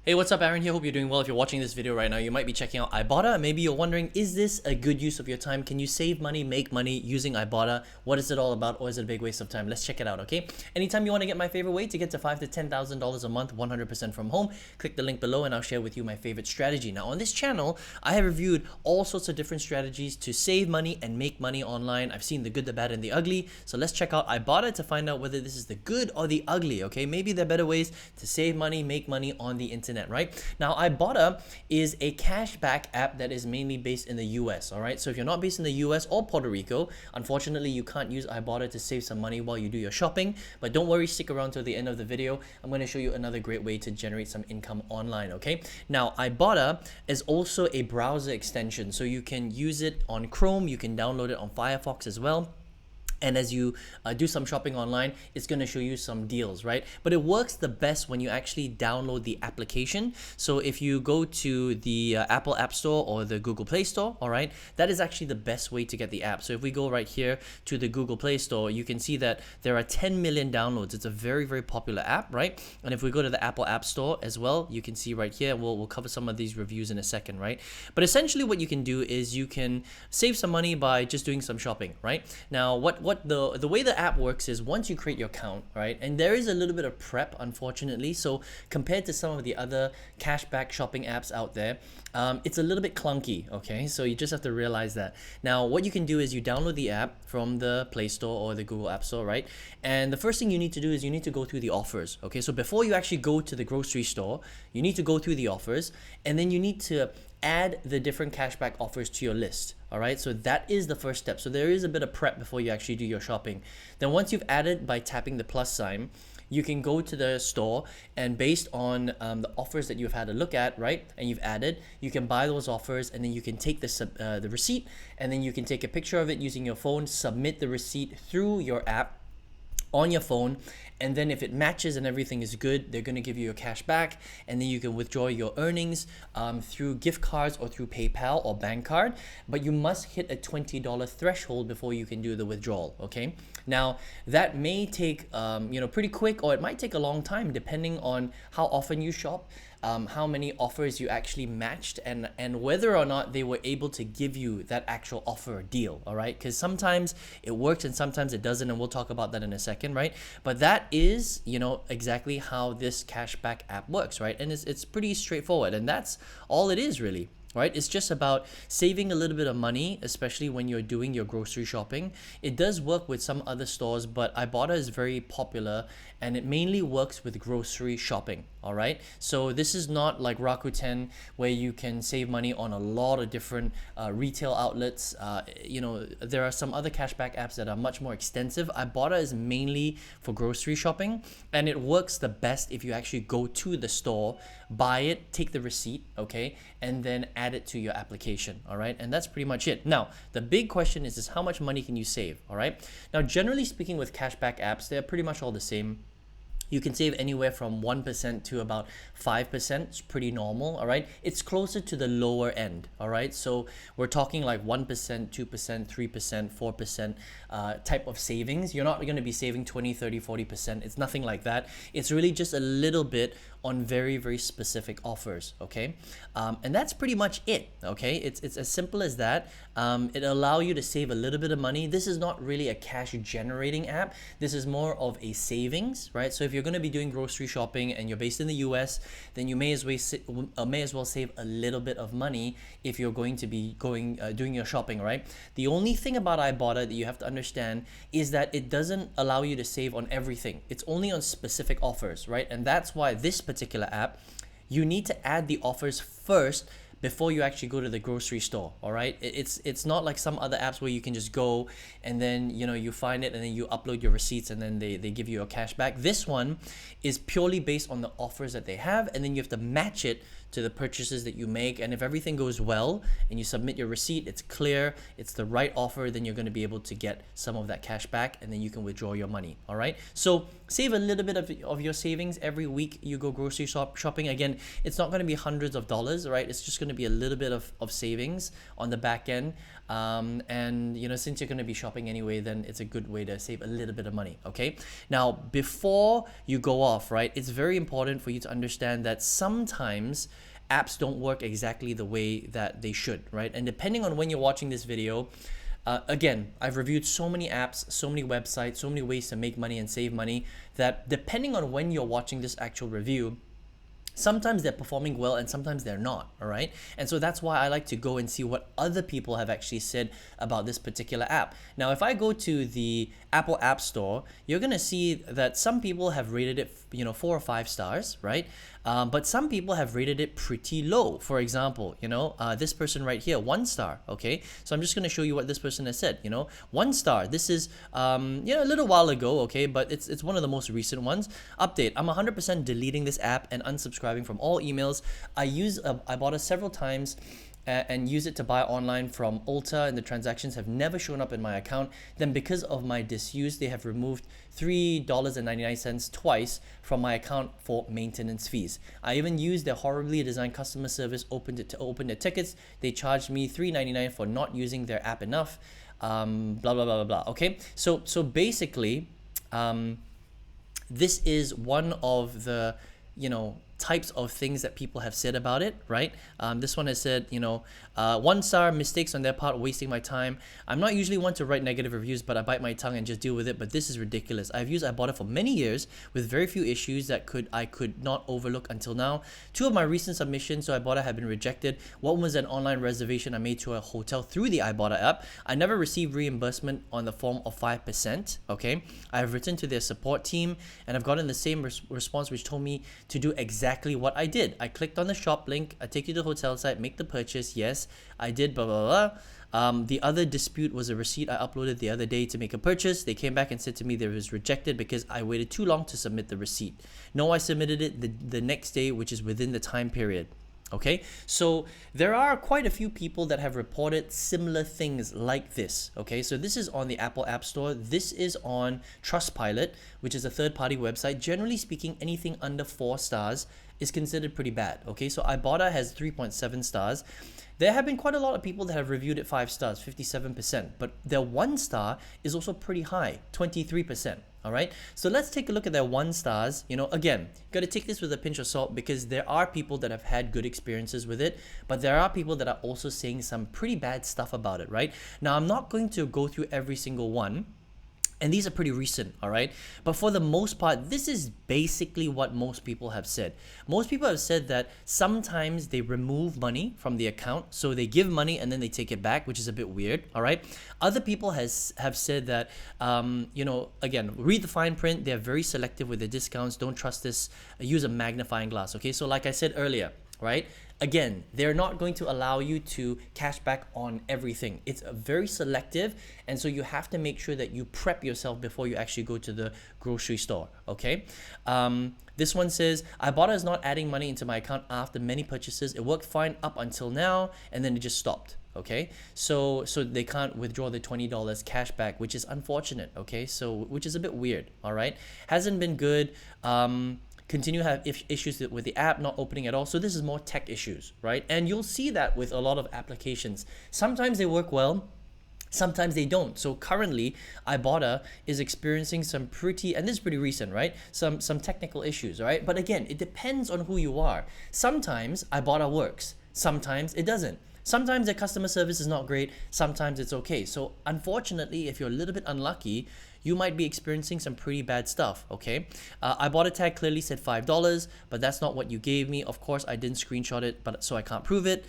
Hey, what's up? Aaron here. Hope you're doing well. If you're watching this video right now, you might be checking out iBotta. Maybe you're wondering, is this a good use of your time? Can you save money, make money using iBotta? What is it all about, or is it a big waste of time? Let's check it out, okay? Anytime you want to get my favorite way to get to $5,000 to $10,000 a month, 100% from home, click the link below and I'll share with you my favorite strategy. Now, on this channel, I have reviewed all sorts of different strategies to save money and make money online. I've seen the good, the bad, and the ugly. So let's check out iBotta to find out whether this is the good or the ugly, okay? Maybe there are better ways to save money, make money on the internet, right? Now, iBotta is a cashback app that is mainly based in the US, all right? So if you're not based in the US or Puerto Rico, unfortunately, you can't use iBotta to save some money while you do your shopping. But don't worry, stick around till the end of the video. I'm going to show you another great way to generate some income online, okay? Now, iBotta is also a browser extension, so you can use it on Chrome, you can download it on Firefox as well. And as you do some shopping online, it's going to show you some deals, right? But it works the best when you actually download the application. So if you go to the Apple App Store or the Google Play Store, all right, that is actually the best way to get the app. So if we go right here to the Google Play Store, you can see that there are 10 million downloads. It's a very, very popular app, right? And if we go to the Apple App Store as well, you can see right here, we'll cover some of these reviews in a second, right? But essentially what you can do is you can save some money by just doing some shopping, right? Now, the way the app works is once you create your account, right, and there is a little bit of prep, unfortunately. So compared to some of the other cashback shopping apps out there, it's a little bit clunky, okay? So you just have to realize that. Now, what you can do is you download the app from the Play Store or the Google App Store, right? And the first thing you need to do is you need to go through the offers, okay? So before you actually go to the grocery store, you need to go through the offers, and then you need to add the different cashback offers to your list. All right, so that is the first step. So there is a bit of prep before you actually do your shopping. Then once you've added by tapping the plus sign, you can go to the store, and based on the offers that you've had a look at, right, and you've added, you can buy those offers, and then you can take the receipt, and then you can take a picture of it using your phone, submit the receipt through your app on your phone, and then if it matches and everything is good, they're going to give you your cash back, and then you can withdraw your earnings through gift cards or through PayPal or bank card. But you must hit a $20 threshold before you can do the withdrawal, okay? Now, that may take pretty quick, or it might take a long time depending on how often you shop, how many offers you actually matched, and whether or not they were able to give you that actual offer or deal, all right? Because sometimes it works and sometimes it doesn't, and we'll talk about that in a second, right? But that is, exactly how this cashback app works, right? And it's pretty straightforward, and that's all it is really. Right? It's just about saving a little bit of money, especially when you're doing your grocery shopping. It does work with some other stores, but iBotta is very popular, and it mainly works with grocery shopping. All right. So this is not like Rakuten, where you can save money on a lot of different retail outlets. There are some other cashback apps that are much more extensive. iBotta is mainly for grocery shopping, and it works the best if you actually go to the store, buy it, take the receipt, okay, and then add it to your application. All right. And that's pretty much it. Now, the big question is how much money can you save? All right. Now, generally speaking, with cashback apps, they're pretty much all the same. You can save anywhere from 1% to about 5%. It's pretty normal, all right? It's closer to the lower end, all right? So we're talking like 1%, 2%, 3%, 4% type of savings. You're not going to be saving 20, 30, 40%. It's nothing like that. It's really just a little bit on very, very specific offers, okay? And that's pretty much it, okay? It's as simple as that. It allows you to save a little bit of money. This is not really a cash generating app. This is more of a savings, right? So if you're going to be doing grocery shopping and you're based in the US, then you may as well save a little bit of money if you're going to be doing your shopping, right? The only thing about iBotta that you have to understand is that it doesn't allow you to save on everything. It's only on specific offers, right? And that's why this particular app, you need to add the offers first before you actually go to the grocery store. All right, it's not like some other apps where you can just go and then you find it and then you upload your receipts and then they give you a cash back. This one is purely based on the offers that they have, and then you have to match it to the purchases that you make. And if everything goes well and you submit your receipt, it's clear, it's the right offer, then you're going to be able to get some of that cash back, and then you can withdraw your money. All right, so save a little bit of your savings every week you go grocery shopping. Again, it's not going to be hundreds of dollars, right? It's just going to to be a little bit of savings on the back end. And since you're going to be shopping anyway, then it's a good way to save a little bit of money. Okay, now before you go off, right, it's very important for you to understand that sometimes apps don't work exactly the way that they should, right? And depending on when you're watching this video, again, I've reviewed so many apps, so many websites, so many ways to make money and save money, that depending on when you're watching this actual review, sometimes they're performing well and sometimes they're not, all right? And so that's why I like to go and see what other people have actually said about this particular app. Now, if I go to the Apple App Store, you're gonna see that some people have rated it, 4 or 5 stars, right? But some people have rated it pretty low. For example, this person right here, 1 star, okay? So I'm just gonna show you what this person has said, 1 star. This is, a little while ago, okay? But it's one of the most recent ones. Update, I'm 100% deleting this app and unsubscribing from all emails. I bought it several times and use it to buy online from Ulta, and the transactions have never shown up in my account. Then because of my disuse, they have removed $3.99 twice from my account for maintenance fees. I even used their horribly designed customer service to open their tickets. They charged me $3.99 for not using their app enough. Blah blah blah blah blah. Okay, so basically, this is one of the types of things that people have said about it, right? This one has said, 1 star, mistakes on their part, wasting my time. I'm not usually one to write negative reviews, but I bite my tongue and just deal with it. But this is ridiculous. I've used iBotta for many years with very few issues that I could not overlook until now. 2 of my recent submissions to iBotta have been rejected. One was an online reservation I made to a hotel through the iBotta app. I never received reimbursement on the form of 5%. Okay, I have written to their support team and I've gotten the same response, which told me to do exactly what I did. I clicked on the shop link. I take you to the hotel site, make the purchase. Yes, I did. Blah blah blah. The other dispute was a receipt I uploaded the other day to make a purchase. They came back and said to me that it was rejected because I waited too long to submit the receipt. No, I submitted it the next day, which is within the time period. Okay, so there are quite a few people that have reported similar things like this. Okay, so this is on the Apple App Store. This is on Trustpilot, which is a third-party website. Generally speaking, anything under 4 stars is considered pretty bad. Okay, so iBotta has 3.7 stars. There have been quite a lot of people that have reviewed it 5 stars, 57%, but their 1 star is also pretty high, 23%. All right, so let's take a look at their 1 stars. Again, you got to take this with a pinch of salt because there are people that have had good experiences with it, but there are people that are also saying some pretty bad stuff about it, right? Now, I'm not going to go through every single one, and these are pretty recent, all right? But for the most part, this is basically what most people have said. Most people have said that sometimes they remove money from the account. So they give money and then they take it back, which is a bit weird, all right? Other people have said that, again, read the fine print. They're very selective with their discounts. Don't trust this. Use a magnifying glass, okay? So like I said earlier, right? Again, they're not going to allow you to cash back on everything. It's very selective, and so you have to make sure that you prep yourself before you actually go to the grocery store, okay? This one says, iBotta is not adding money into my account after many purchases. It worked fine up until now, and then it just stopped, okay? So they can't withdraw the $20 cash back, which is unfortunate, okay? So, which is a bit weird, all right? Hasn't been good. Continue to have issues with the app not opening at all. So this is more tech issues, right? And you'll see that with a lot of applications. Sometimes they work well, sometimes they don't. So currently, iBotta is experiencing some and this is pretty recent, right? Some technical issues, right? But again, it depends on who you are. Sometimes iBotta works, sometimes it doesn't. Sometimes their customer service is not great, sometimes it's okay. So unfortunately, if you're a little bit unlucky, you might be experiencing some pretty bad stuff, okay? iBotta tag clearly said $5, but that's not what you gave me. Of course, I didn't screenshot it, but so I can't prove it.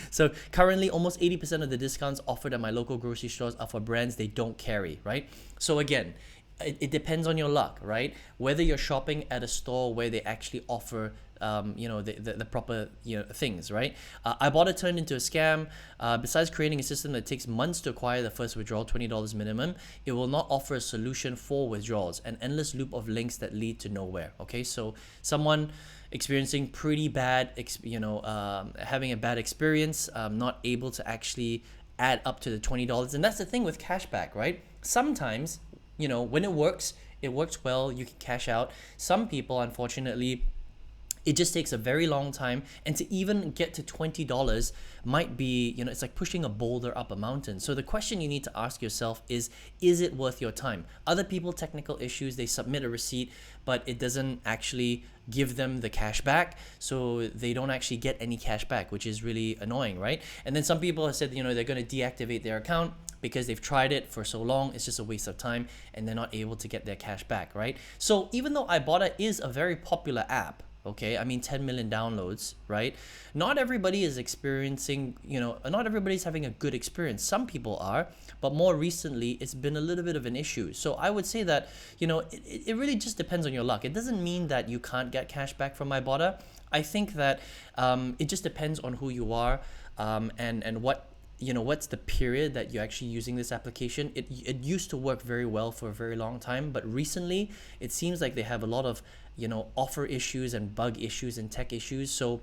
So currently, almost 80% of the discounts offered at my local grocery stores are for brands they don't carry, right? So again, it depends on your luck, right? Whether you're shopping at a store where they actually offer the proper things, right? iBotta turned into a scam. Besides creating a system that takes months to acquire the first withdrawal, $20 minimum, it will not offer a solution for withdrawals, an endless loop of links that lead to nowhere. Okay, so someone experiencing pretty bad, having a bad experience, not able to actually add up to the $20, and that's the thing with cashback, right? Sometimes, when it works well, you can cash out. Some people, unfortunately, It just takes a very long time, and to even get to $20 might be, it's like pushing a boulder up a mountain. So the question you need to ask yourself is it worth your time? Other people, technical issues, they submit a receipt, but it doesn't actually give them the cash back, so they don't actually get any cash back, which is really annoying, right? And then some people have said, they're going to deactivate their account because they've tried it for so long, it's just a waste of time, and they're not able to get their cash back, right? So even though iBotta is a very popular app, okay, I mean 10 million downloads, right? Not everybody is experiencing, not everybody's having a good experience. Some people are, but more recently it's been a little bit of an issue. So I would say that, it really just depends on your luck. It doesn't mean that you can't get cash back from iBotta. I think that it just depends on who you are, and what's the period that you're actually using this application. It used to work very well for a very long time, but recently it seems like they have a lot of offer issues and bug issues and tech issues. So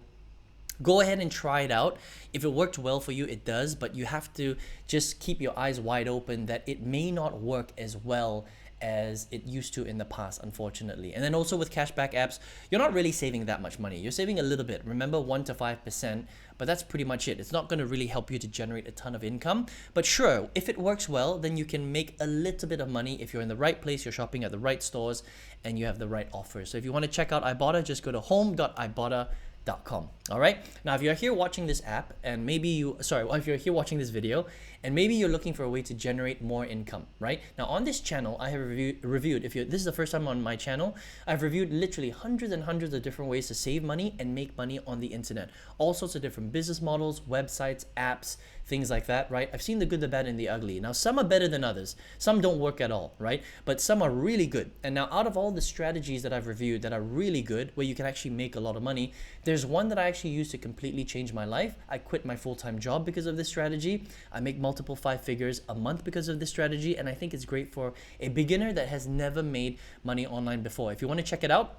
go ahead and try it out. If it worked well for you, it does, but you have to just keep your eyes wide open that it may not work as well as it used to in the past, unfortunately. And then also with cashback apps, you're not really saving that much money. You're saving a little bit, remember, 1 to 5%, but that's pretty much it. It's not going to really help you to generate a ton of income. But sure, if it works well, then you can make a little bit of money if you're in the right place, you're shopping at the right stores, and you have the right offers. So if you want to check out iBotta, just go to home.ibotta.com. All right. Now, if you're here watching this app, and maybe if you're here watching this video, and maybe you're looking for a way to generate more income, right? Now, on this channel, I have reviewed. This is the first time on my channel, I've reviewed literally hundreds and hundreds of different ways to save money and make money on the internet. All sorts of different business models, websites, apps, things like that, right? I've seen the good, the bad, and the ugly. Now, some are better than others. Some don't work at all, right? But some are really good. And now, out of all the strategies that I've reviewed that are really good, where you can actually make a lot of money, there's one that I actually used to completely change my life. I quit my full-time job because of this strategy. I make multiple 5 figures a month because of this strategy, and I think it's great for a beginner that has never made money online before. If you want to check it out,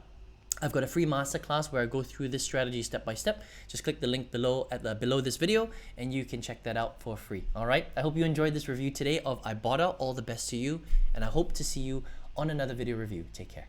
I've got a free masterclass where I go through this strategy step by step. Just click the link below below this video, and you can check that out for free. All right. I hope you enjoyed this review today of iBotta. All the best to you, and I hope to see you on another video review. Take care.